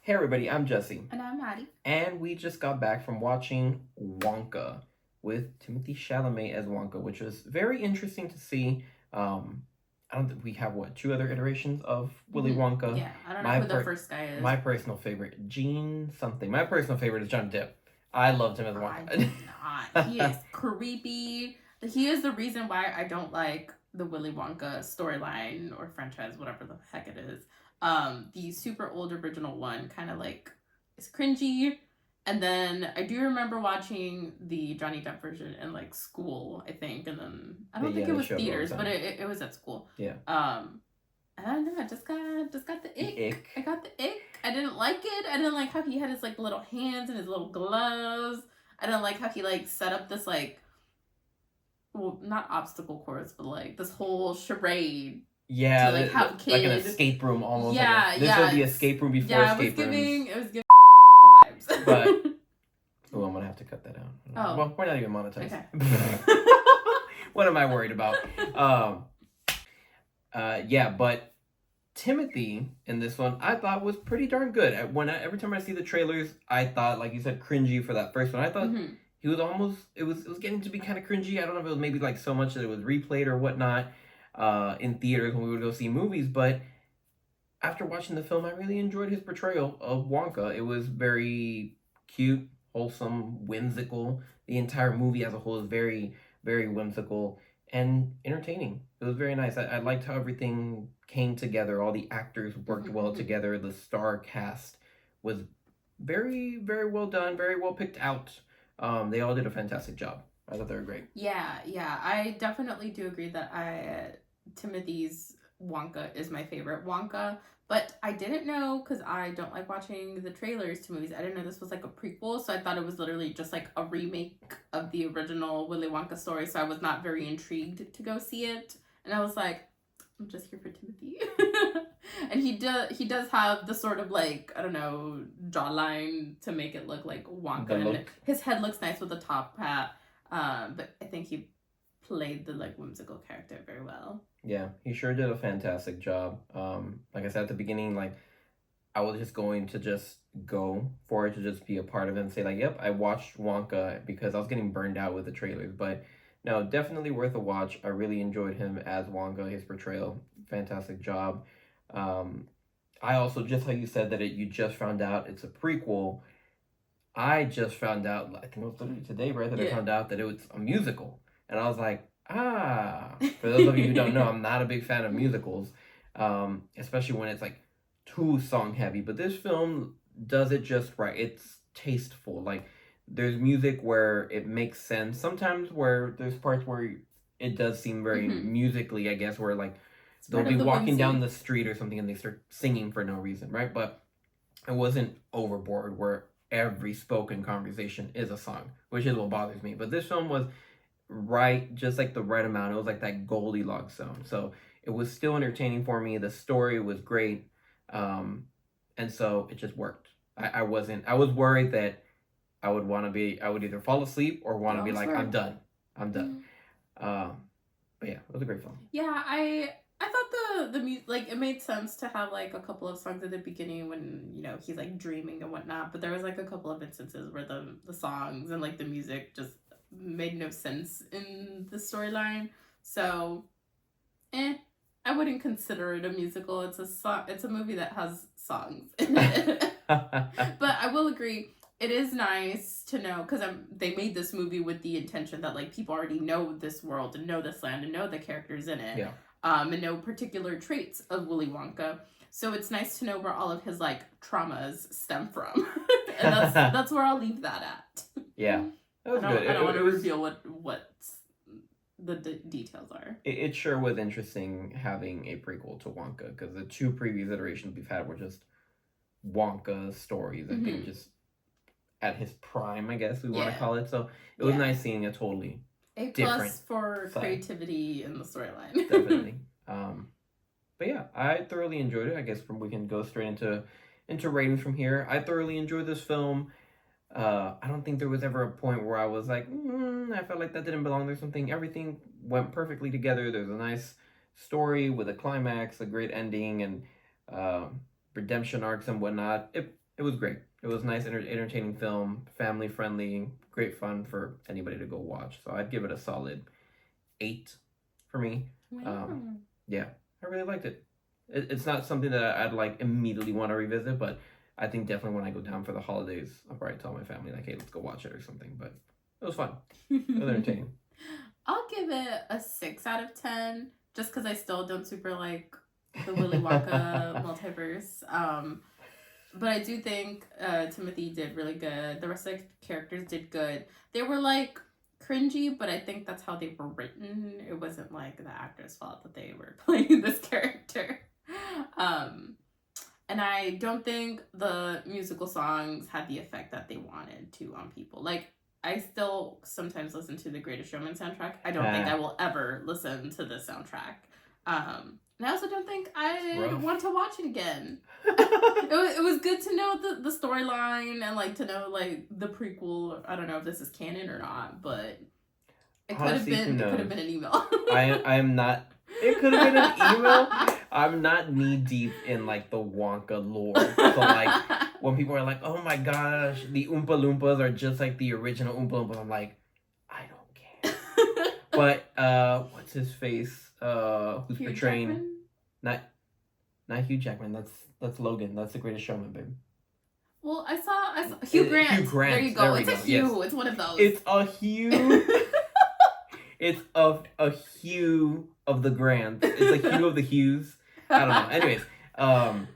Hey everybody, I'm Jesse. And I'm Maddie. And we just got back from watching Wonka with Timothy Chalamet as Wonka, which was very interesting to see. Um, I don't think we have two other iterations of Willy Wonka. Yeah, I don't know who the first guy is. My personal favorite, Gene something. My personal favorite is John Depp. I loved him as Wonka. I do not. He is creepy. He is the reason why I don't like the Willy Wonka storyline or franchise, whatever the heck it is. The super old original one kind of like is cringy. And then I do remember watching the Johnny Depp version in like school, I think, and then I don't think it was theaters, but it was at school. Yeah. I don't know. I just got the ick. I got the ick. I didn't like it. I didn't like how he had his like little hands and his little gloves. I didn't like how he like set up this like, well, not obstacle course, but like this whole charade. Yeah, to, like have kids, like an escape room almost. Yeah, like this was the escape room before escape rooms. It was giving vibes. But oh, I'm gonna have to cut that out. Oh, well, we're not even monetized. Okay. What am I worried about? Yeah, but Timothy in this one I thought was pretty darn good. Every time I see the trailers, I thought, like you said, cringy for that first one. I thought he was almost it was getting to be kind of cringy. I don't know if it was maybe like so much that it was replayed or whatnot in theaters when we would go see movies, but after watching the film, I really enjoyed his portrayal of Wonka. It was very cute, wholesome, whimsical. The entire movie as a whole is very, very whimsical and entertaining. It was very nice. I liked how everything came together. All the actors worked well together. The star cast was very, very well done, very well picked out. They all did a fantastic job. I thought they were great. Yeah. I definitely do agree that Timothy's Wonka is my favorite Wonka. But I didn't know, because I don't like watching the trailers to movies, I didn't know this was like a prequel, so I thought it was literally just like a remake of the original Willy Wonka story, so I was not very intrigued to go see it. And I was like, I'm just here for Timothy. And he does have the sort of like, I don't know, jawline to make it look like Wonka. And his head looks nice with the top hat. But I think he played the like whimsical character very well. Yeah, he sure did a fantastic job. Like I said at the beginning, like I was just going to just go for it to just be a part of it and say like, yep, I watched Wonka because I was getting burned out with the trailers. But no, definitely worth a watch. I really enjoyed him as Wonka, his portrayal, fantastic job. I also, just how you said that you just found out it's a prequel. I just found out, I think it was literally today, right, that I found out that it was a musical. And I was like, for those of you who don't know, I'm not a big fan of musicals, especially when it's like too song heavy. But this film does it just right. It's tasteful. Like there's music where it makes sense. Sometimes where there's parts where it does seem very musically, I guess, where like they'll be walking down the street or something and they start singing for no reason, right? But it wasn't overboard where every spoken conversation is a song, which is what bothers me. But this film was right, just like the right amount. It was like that Goldilocks zone. So it was still entertaining for me. The story was great. And so it just worked. I was worried that I would either fall asleep or want to be like, I'm done. But yeah, it was a great film. Yeah, I thought the music, like, it made sense to have like a couple of songs at the beginning when, you know, he's like dreaming and whatnot, but there was like a couple of instances where the songs and like the music just made no sense in the storyline. So I wouldn't consider it a musical. It's a movie that has songs in it. But I will agree, it is nice to know, because they made this movie with the intention that like people already know this world and know this land and know the characters in it. Yeah. And know particular traits of Willy Wonka. So it's nice to know where all of his like traumas stem from. And that's where I'll leave that at. Yeah. That was good. I don't want to reveal what the details are. It sure was interesting having a prequel to Wonka, because the two previous iterations we've had were just Wonka stories. I think just at his prime, I guess we want to call it. So it was nice seeing a totally different for creativity in the storyline. Definitely. But yeah, I thoroughly enjoyed it. I guess we can go straight into ratings from here. I thoroughly enjoyed this film. I don't think there was ever a point where I was like, I felt like that didn't belong there. Something. Everything went perfectly together. There's a nice story with a climax, a great ending, and redemption arcs and whatnot. it was great. It was nice, entertaining film, family friendly, great fun for anybody to go watch. So I'd give it a solid 8 for me. Um, Wow. yeah, I really liked it. It's not something that I'd like immediately want to revisit, but I think definitely when I go down for the holidays, I'll probably tell my family like, "Hey, let's go watch it" or something. But it was fun. It was entertaining. I'll give it a 6 out of 10, just because I still don't super like the Willy Wonka multiverse. But I do think Timothy did really good. The rest of the characters did good. They were like cringy, but I think that's how they were written. It wasn't like the actor's fault that they were playing this character. Um, and I don't think the musical songs had the effect that they wanted to on people. Like, I still sometimes listen to the Greatest Showman soundtrack. I don't think I Ah, will ever listen to the soundtrack. And I also don't think it's I rough. want to watch it again. It was good to know the storyline and like to know like the prequel. I don't know if this is canon or not, but Honestly, who it could have knows? been an email. I am not. It could have been an email. I'm not knee deep in like the Wonka lore. So like when people are like, "Oh my gosh, the Oompa Loompas are just like the original Oompa Loompas," I'm like, I don't care. But what's his face? Who's Hugh portraying Jackman. not not Hugh Jackman? That's Logan. That's the Greatest Showman, babe. Well, I saw Hugh Hugh Grant. There you Grant. There go. we It's a go. Yes, Hugh. It's one of those. it's a Hugh. It's a hue of the Grants. It's a hue of the hues. I don't know. Anyways, um,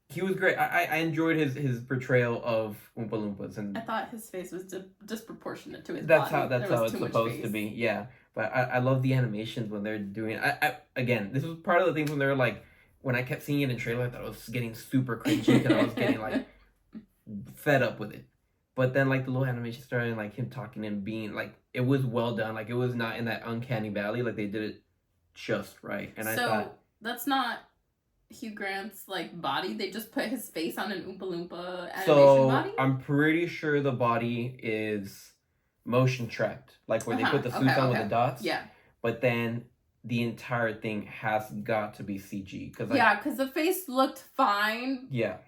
he was great. I enjoyed his portrayal of Oompa Loompas, I and thought his face was disproportionate to his that's how body. that's There how was it's too much supposed to face. be. Yeah, but I love the animations when they're doing. I again, this was part of the things when they're like when I kept seeing it in trailer, I thought it was getting super cringy because I was getting like fed up with it. But then like the little animation started and like him talking and being like it was well done. Like it was not in that uncanny valley. Like they did it just right. And I So thought that's not Hugh Grant's like body. They just put his face on an Oompa Loompa animation so body. I'm pretty sure the body is motion tracked, like where Uh they huh. put the Okay. suits on with the Okay. dots. Yeah. But then the entire thing has got to be CG because like Yeah, because the face looked fine, yeah,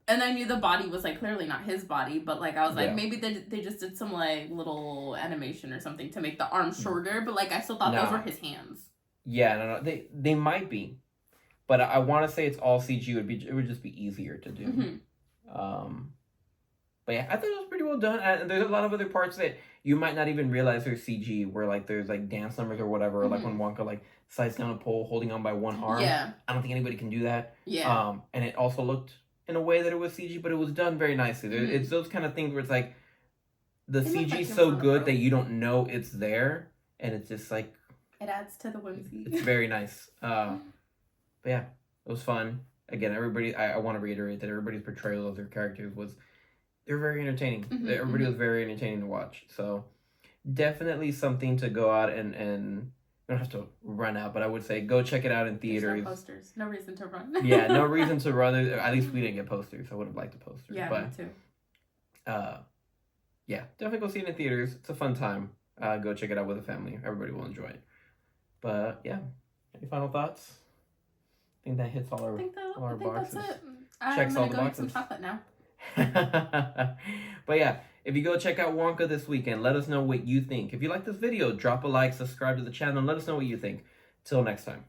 and I knew the body was like clearly not his body, but like I was like yeah, maybe they just did some like little animation or something to make the arms shorter, but like I still thought those were nah, his hands. yeah, no, no, they might be, but I want to say it's all CG. It would just be easier to do. Hmm. Um, But yeah, I thought it was pretty well done. And there's a lot of other parts that you might not even realize are CG, where like there's like dance numbers or whatever, or like when Hmm. Wonka like slides down a pole holding on by one arm. Yeah. I don't think anybody can do that. Yeah. And it also looked in a way that it was CG, but it was done very nicely. Hmm. It's those kind of things where it's like the It looked CG like is he was so on a good that rope. you don't know it's there, and it's just like It adds to the whimsy. it's very nice. But yeah, it was fun. Again, everybody. I want to reiterate that everybody's portrayal of their characters was they're very entertaining. Hmm. Everybody Hmm. was very entertaining to watch. So definitely something to go out and you don't have to run out, but I would say go check it out in There's no theaters. posters. No reason to run. Yeah, no reason to run. At least we didn't get posters. I would have liked a poster. Yeah, me But too. yeah, definitely go see it in theaters. It's a fun time. Go check it out with a family. Everybody will enjoy it. But yeah, any final thoughts? I think that hits all I our think all our that's boxes. it. I'm Checks all gonna the go eat some boxes. chocolate now. But yeah, if you go check out Wonka this weekend, let us know what you think. If you like this video, drop a like, subscribe to the channel, and let us know what you think. Till next time.